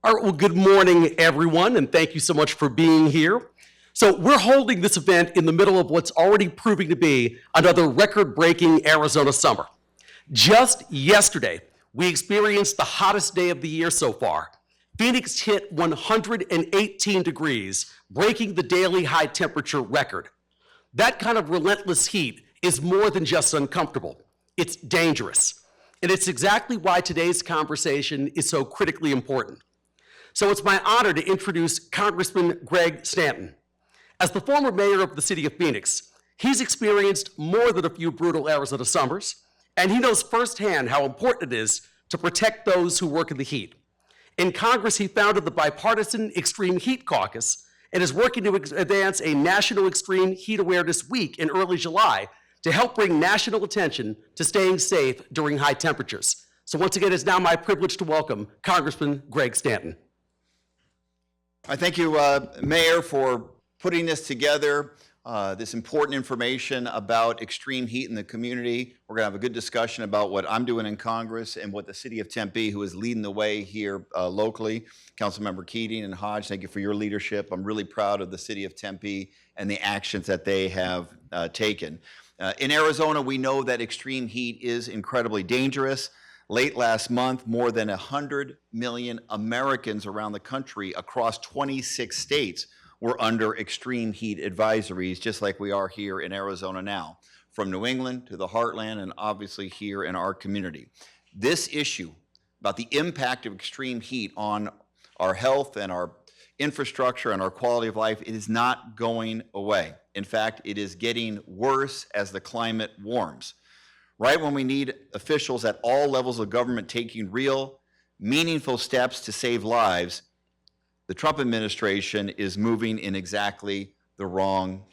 All right, well, good morning, everyone, and thank you so much for being here. So we're holding this event in the middle of what's already proving to be another record-breaking Arizona summer. Just yesterday, we experienced the hottest day of the year so far. Phoenix hit 118 degrees, breaking the daily high temperature record. That kind of relentless heat is more than just uncomfortable. It's dangerous. And it's exactly why today's conversation is so critically important. So it's my honor to introduce Congressman Greg Stanton. As the former mayor of the city of Phoenix, he's experienced more than a few brutal Arizona summers, and he knows firsthand how important it is to protect those who work in the heat. In Congress, he founded the bipartisan Extreme Heat Caucus and is working to advance a National Extreme Heat Awareness Week in early July to help bring national attention to staying safe during high temperatures. So once again, it's now my privilege to welcome Congressman Greg Stanton. I thank you, Mayor, for putting this together, this important information about extreme heat in the community. We're going to have a good discussion about what I'm doing in Congress and what the city of Tempe, who is leading the way here locally. Councilmember Keating and Hodge, thank you for your leadership. I'm really proud of the city of Tempe and the actions that they have taken. In Arizona, we know that extreme heat is incredibly dangerous. Late last month, more than 100 million Americans around the country across 26 states were under extreme heat advisories, just like we are here in Arizona now, from New England to the heartland and obviously here in our community. This issue about the impact of extreme heat on our health and our infrastructure and our quality of life, it is not going away. In fact, it is getting worse as the climate warms. Right when we need officials at all levels of government taking real, meaningful steps to save lives, the Trump administration is moving in exactly the wrong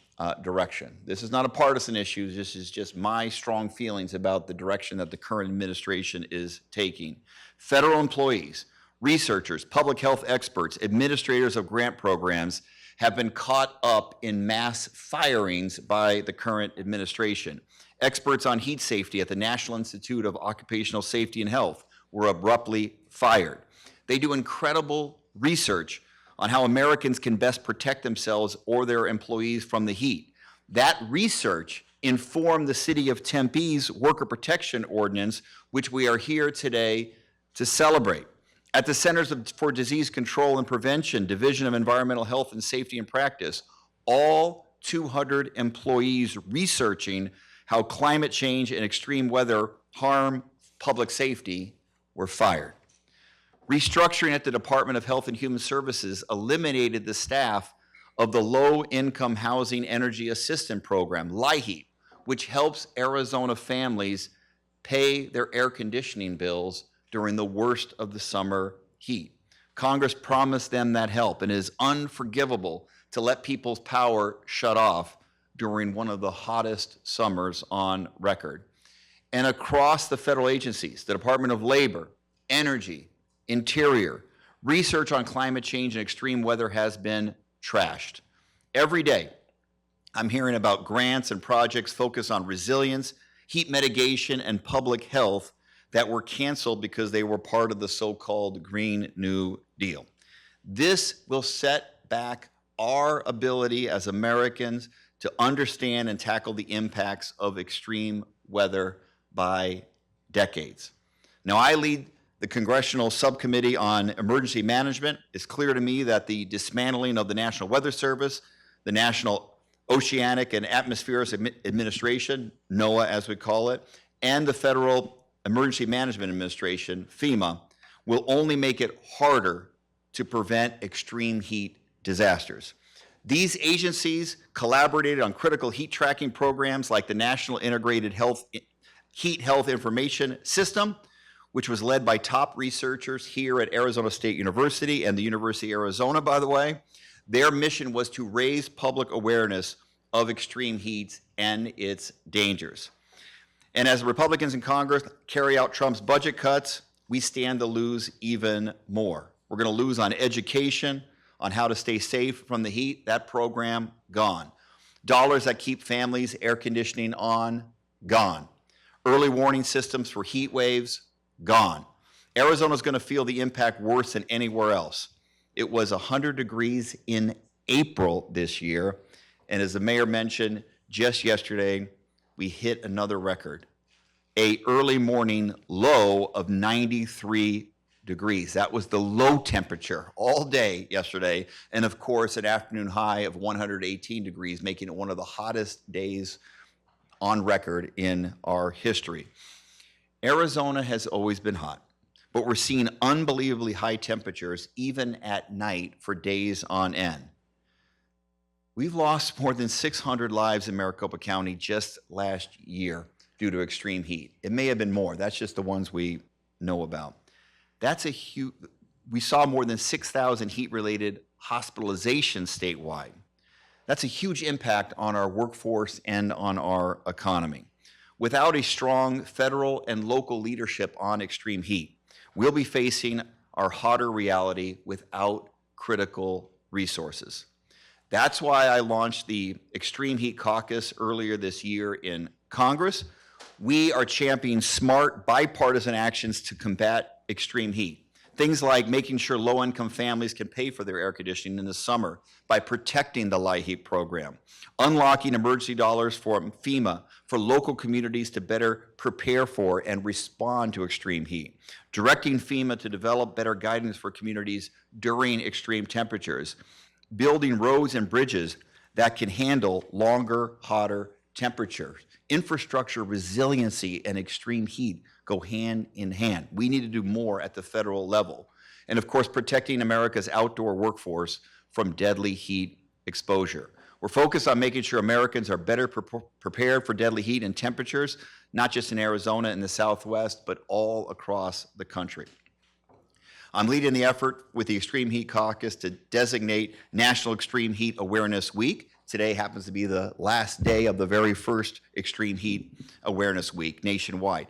direction. This is not a partisan issue. This is just my strong feelings about the direction that the current administration is taking. Federal employees, researchers, public health experts, administrators of grant programs have been caught up in mass firings by the current administration. Experts on heat safety at the National Institute of Occupational Safety and Health were abruptly fired. They do incredible research on how Americans can best protect themselves or their employees from the heat. That research informed the city of Tempe's Worker Protection Ordinance, which we are here today to celebrate. At the Centers for Disease Control and Prevention, Division of Environmental Health and Safety and Practice, all 200 employees researching how climate change and extreme weather harm public safety were fired. Restructuring at the Department of Health and Human Services eliminated the staff of the Low-Income Housing Energy Assistance Program, LIHEAP, which helps Arizona families pay their air conditioning bills during the worst of the summer heat. Congress promised them that help, and it is unforgivable to let people's power shut off during one of the hottest summers on record. And across the federal agencies, the Department of Labor, Energy, Interior, research on climate change and extreme weather has been trashed. Every day, I'm hearing about grants and projects focused on resilience, heat mitigation, and public health that were canceled because they were part of the so-called Green New Deal. This will set back our ability as Americans to understand and tackle the impacts of extreme weather by decades. Now, I lead the Congressional Subcommittee on Emergency Management. It's clear to me that the dismantling of the National Weather Service, the National Oceanic and Atmospheric Administration, NOAA as we call it, and the Federal Emergency Management Administration, FEMA, will only make it harder to prevent extreme heat disasters. These agencies collaborated on critical heat tracking programs like the National Integrated Heat Health Information System, which was led by top researchers here at Arizona State University and the University of Arizona, by the way. Their mission was to raise public awareness of extreme heat and its dangers. And as Republicans in Congress carry out Trump's budget cuts, we stand to lose even more. We're going to lose on education, on how to stay safe from the heat. That program, gone. Dollars that keep families' air conditioning on, gone. Early warning systems for heat waves, gone. Arizona's going to feel the impact worse than anywhere else. It was 100 degrees in April this year, and as the mayor mentioned just yesterday, we hit another record, a early morning low of 93 degrees. That was the low temperature all day yesterday, and of course an afternoon high of 118 degrees, making it one of the hottest days on record in our history. Arizona has always been hot, but we're seeing unbelievably high temperatures even at night for days on end. We've lost more than 600 lives in Maricopa County just last year due to extreme heat. It may have been more. That's just the ones we know about. That's a huge, we saw more than 6,000 heat-related hospitalizations statewide. That's a huge impact on our workforce and on our economy. Without a strong federal and local leadership on extreme heat, we'll be facing our hotter reality without critical resources. That's why I launched the Extreme Heat Caucus earlier this year in Congress. We are championing smart bipartisan actions to combat extreme heat. Things like making sure low-income families can pay for their air conditioning in the summer by protecting the LIHEAP program, unlocking emergency dollars from FEMA for local communities to better prepare for and respond to extreme heat, directing FEMA to develop better guidance for communities during extreme temperatures, building roads and bridges that can handle longer, hotter temperatures. Infrastructure resiliency and extreme heat go hand in hand. We need to do more at the federal level. And of course, protecting America's outdoor workforce from deadly heat exposure. We're focused on making sure Americans are better prepared for deadly heat and temperatures, not just in Arizona and the Southwest, but all across the country. I'm leading the effort with the Extreme Heat Caucus to designate National Extreme Heat Awareness Week. Today happens to be the last day of the very first Extreme Heat Awareness Week nationwide.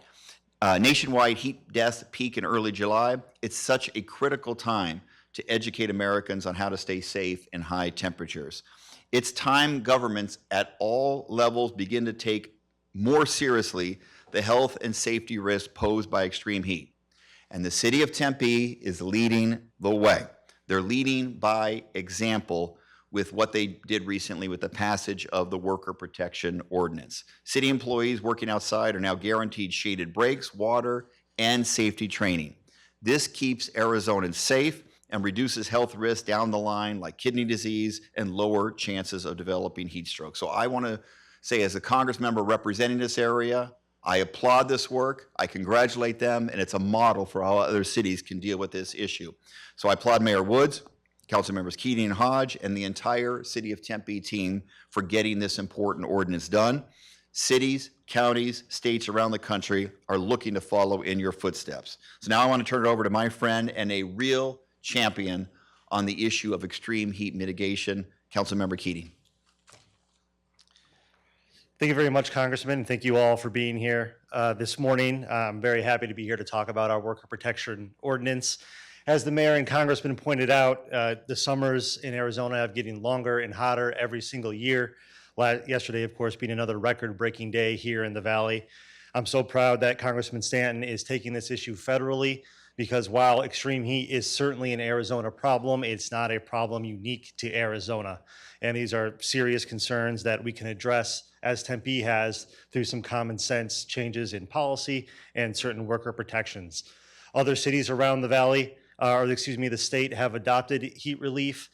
Nationwide heat deaths peak in early July. It's such a critical time to educate Americans on how to stay safe in high temperatures. It's time governments at all levels begin to take more seriously the health and safety risks posed by extreme heat. And the city of Tempe is leading the way. They're leading by example with what they did recently with the passage of the Worker Protection Ordinance. City employees working outside are now guaranteed shaded breaks, water, and safety training. This keeps Arizonans safe and reduces health risks down the line like kidney disease and lower chances of developing heat stroke. So I want to say, as a Congress member representing this area, I applaud this work, I congratulate them, and it's a model for how other cities can deal with this issue. So I applaud Mayor Woods, Councilmembers Keating and Hodge, and the entire City of Tempe team for getting this important ordinance done. Cities, counties, states around the country are looking to follow in your footsteps. So now I want to turn it over to my friend and a real champion on the issue of extreme heat mitigation, Councilmember Keating. Thank you very much, Congressman, and thank you all for being here this morning. I'm very happy to be here to talk about our Worker Protection Ordinance. As the mayor and congressman pointed out, the summers in Arizona are getting longer and hotter every single year. Yesterday, of course, being another record-breaking day here in the Valley. I'm so proud that Congressman Stanton is taking this issue federally, because while extreme heat is certainly an Arizona problem, it's not a problem unique to Arizona. And these are serious concerns that we can address, as Tempe has, through some common sense changes in policy and certain worker protections. Other cities around the Valley, the state, have adopted heat relief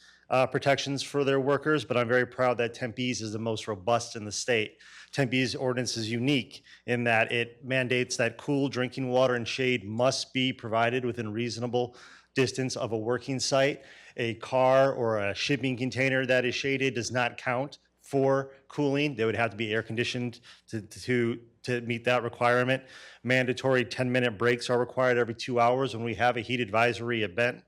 protections for their workers, but I'm very proud that Tempe's is the most robust in the state. Tempe's ordinance is unique in that it mandates that cool drinking water and shade must be provided within reasonable distance of a working site. A car or a shipping container that is shaded does not count for cooling. They would have to be air conditioned to meet that requirement. Mandatory 10-minute breaks are required every 2 hours when we have a heat advisory event.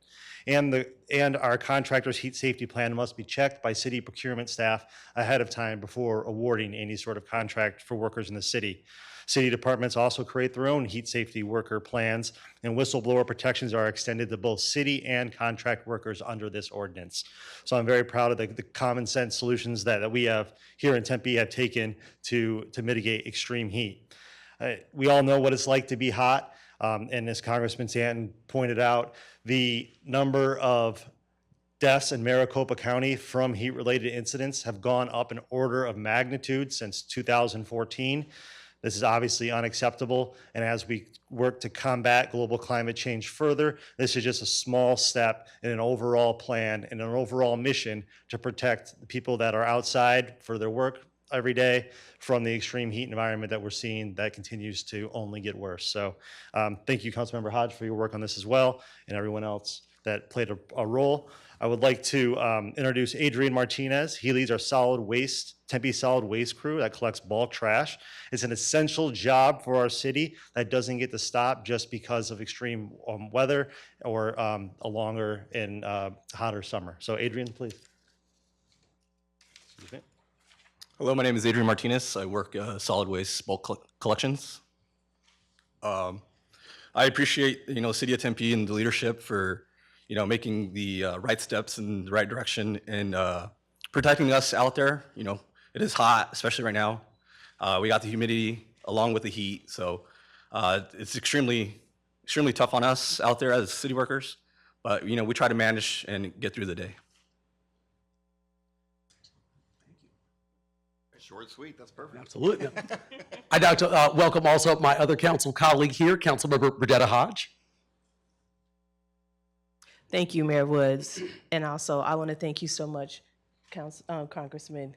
And our contractor's heat safety plan must be checked by city procurement staff ahead of time before awarding any sort of contract for workers in the city. City departments also create their own heat safety worker plans, and whistleblower protections are extended to both city and contract workers under this ordinance. So I'm very proud of the common sense solutions that we have here in Tempe have taken to mitigate extreme heat. We all know what it's like to be hot. And as Congressman Stanton pointed out, the number of deaths in Maricopa County from heat-related incidents have gone up an order of magnitude since 2014. This is obviously unacceptable, and as we work to combat global climate change further, this is just a small step in an overall plan and an overall mission to protect the people that are outside for their work every day from the extreme heat environment that we're seeing that continues to only get worse. So thank you, Councilmember Hodge, for your work on this as well, and everyone else that played a role. I would like to introduce Adrian Martinez. He leads our Tempe solid waste crew that collects bulk trash. It's an essential job for our city that doesn't get to stop just because of extreme weather or a longer and hotter summer. So Adrian, please. Excuse me. Hello, my name is Adrian Martinez. I work solid waste bulk collections. I appreciate City of Tempe and the leadership for making the right steps in the right direction and protecting us out there. It is hot, especially right now. We got the humidity along with the heat, so it's extremely tough on us out there as city workers. But we try to manage and get through the day. Short, sweet, that's perfect. Absolutely. I'd like to welcome also my other council colleague here, Councilmember Berdetta Hodge. Thank you, Mayor Woods. And also, I want to thank you so much, Congressman.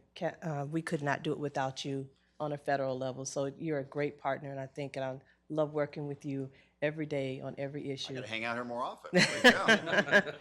We could not do it without you on a federal level. So you're a great partner, and I love working with you every day on every issue. I gotta hang out here more often. There you go.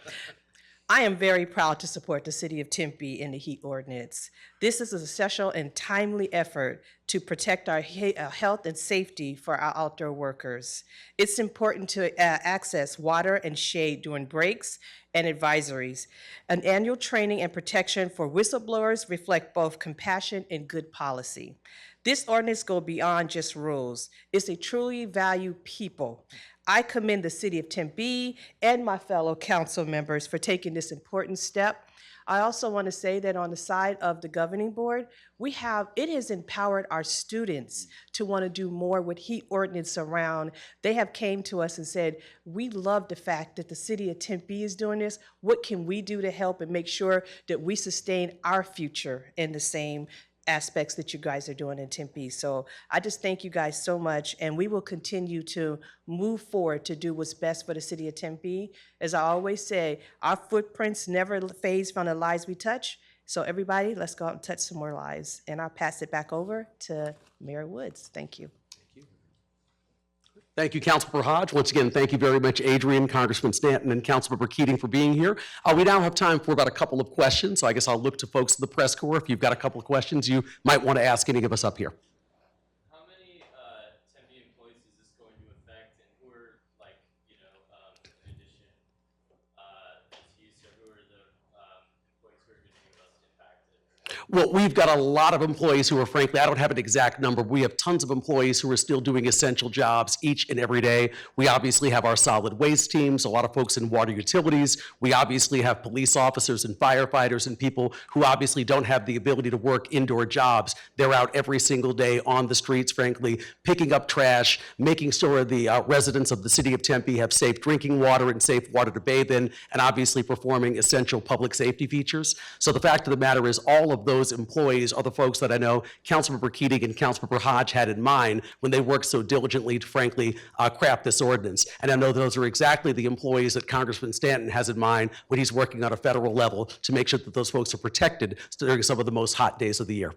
I am very proud to support the City of Tempe in the heat ordinance. This is a special and timely effort to protect our health and safety for our outdoor workers. It's important to access water and shade during breaks and advisories. An annual training and protection for whistleblowers reflect both compassion and good policy. This ordinance goes beyond just rules. It's a truly valued people. I commend the City of Tempe and my fellow council members for taking this important step. I also want to say that on the side of the governing board, it has empowered our students to want to do more with heat ordinance around. They have came to us and said, we love the fact that the City of Tempe is doing this. What can we do to help and make sure that we sustain our future in the same aspects that you guys are doing in Tempe? So I just thank you guys so much, and we will continue to move forward to do what's best for the City of Tempe. As I always say, our footprints never fade from the lives we touch. So everybody, let's go out and touch some more lives. And I'll pass it back over to Mayor Woods. Thank you. Thank you, Councilmember Hodge. Once again, thank you very much, Adrian, Congressman Stanton, and Councilmember Keating for being here. We now have time for about a couple of questions, so I guess I'll look to folks in the press corps. If you've got a couple of questions you might want to ask any of us up here. How many Tempe employees is this going to affect, and who are, in addition to you, so who are the employees who are going to be most impacted? Well, we've got a lot of employees who are, frankly, I don't have an exact number. We have tons of employees who are still doing essential jobs each and every day. We obviously have our solid waste teams, a lot of folks in water utilities. We obviously have police officers and firefighters and people who obviously don't have the ability to work indoor jobs. They're out every single day on the streets, frankly, picking up trash, making sure the residents of the City of Tempe have safe drinking water and safe water to bathe in, and obviously performing essential public safety features. So the fact of the matter is all of those employees are the folks that I know Councilmember Keating and Councilmember Hodge had in mind when they worked so diligently to, frankly, craft this ordinance. And I know those are exactly the employees that Congressman Stanton has in mind when he's working on a federal level to make sure that those folks are protected during some of the most hot days of the year.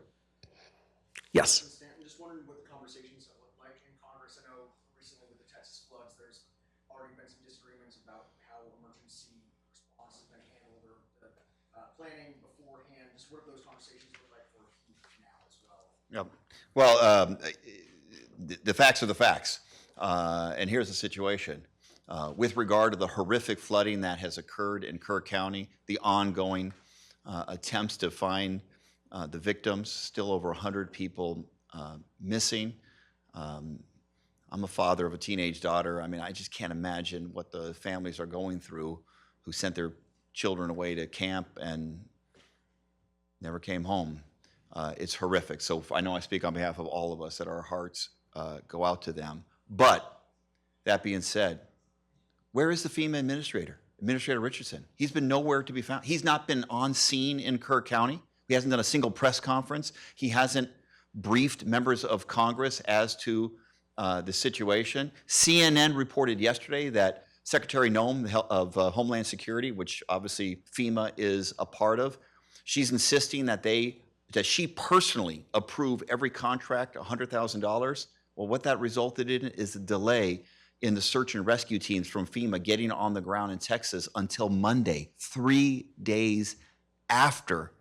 Yes. Stanton, just wondering what the conversations have looked like in Congress. I know recently with the Texas floods, there's already been some disagreements about how emergency response has been handled or the planning beforehand. Just what do those conversations look like for heat now as well? Yep. Well, the facts are the facts. And here's the situation. With regard to the horrific flooding that has occurred in Kerr County, the ongoing attempts to find the victims, still over 100 people missing. I'm a father of a teenage daughter. I mean, I just can't imagine what the families are going through who sent their children away to camp and never came home. It's horrific. So I know I speak on behalf of all of us that our hearts go out to them. But That being said, where is the FEMA administrator? Administrator Richardson. He's been nowhere to be found. He's not been on scene in Kerr County. He hasn't done a single press conference. He hasn't briefed members of Congress as to the situation. CNN reported yesterday that Secretary Noem of Homeland Security, which obviously FEMA is a part of, she's insisting that she personally approve every contract $100,000. Well, what that resulted in is a delay in the search and rescue teams from FEMA getting on the ground in Texas until Monday, 3 days after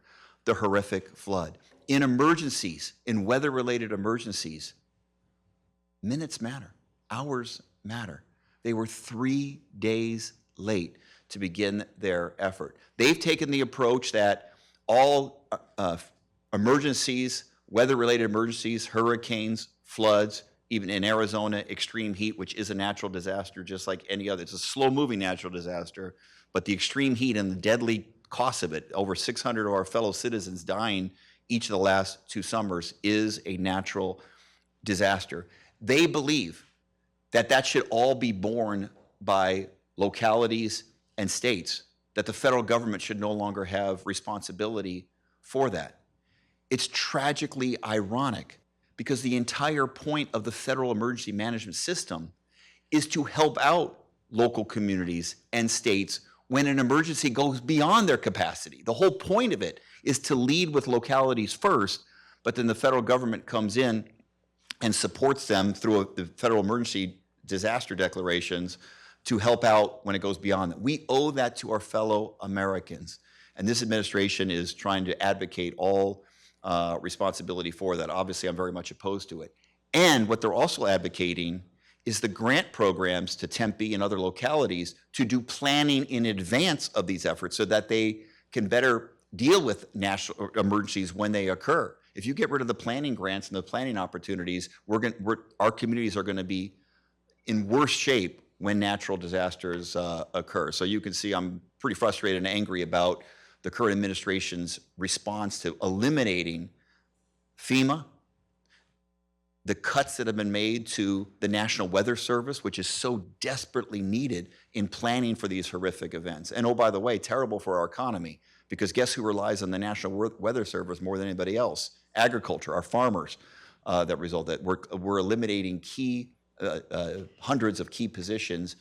the horrific flood. In emergencies, in weather-related emergencies, minutes matter, hours matter. They were 3 days late to begin their effort. They've taken the approach that all emergencies, weather-related emergencies, hurricanes, floods, even in Arizona, extreme heat, which is a natural disaster just like any other. It's a slow-moving natural disaster, but the extreme heat and the deadly cost of it, over 600 of our fellow citizens dying each of the last 2 summers, is a natural disaster. They believe that that should all be borne by localities and states, that the federal government should no longer have responsibility for that. It's tragically ironic because the entire point of the federal emergency management system is to help out local communities and states when an emergency goes beyond their capacity. The whole point of it is to lead with localities first, but then the federal government comes in and supports them through the federal emergency disaster declarations to help out when it goes beyond that. We owe that to our fellow Americans. And this administration is trying to advocate all responsibility for that. Obviously, I'm very much opposed to it. And what they're also advocating is the grant programs to Tempe and other localities to do planning in advance of these efforts so that they can better deal with national emergencies when they occur. If you get rid of the planning grants and the planning opportunities, our communities are going to be in worse shape when natural disasters occur. So you can see I'm pretty frustrated and angry about the current administration's response to eliminating FEMA, the cuts that have been made to the National Weather Service, which is so desperately needed in planning for these horrific events. And oh, by the way, terrible for our economy, because guess who relies on the National Weather Service more than anybody else? Agriculture, our farmers that result that we're eliminating key hundreds of key positions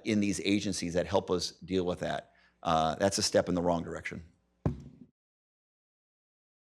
in these agencies that help us deal with that. That's a step in the wrong direction.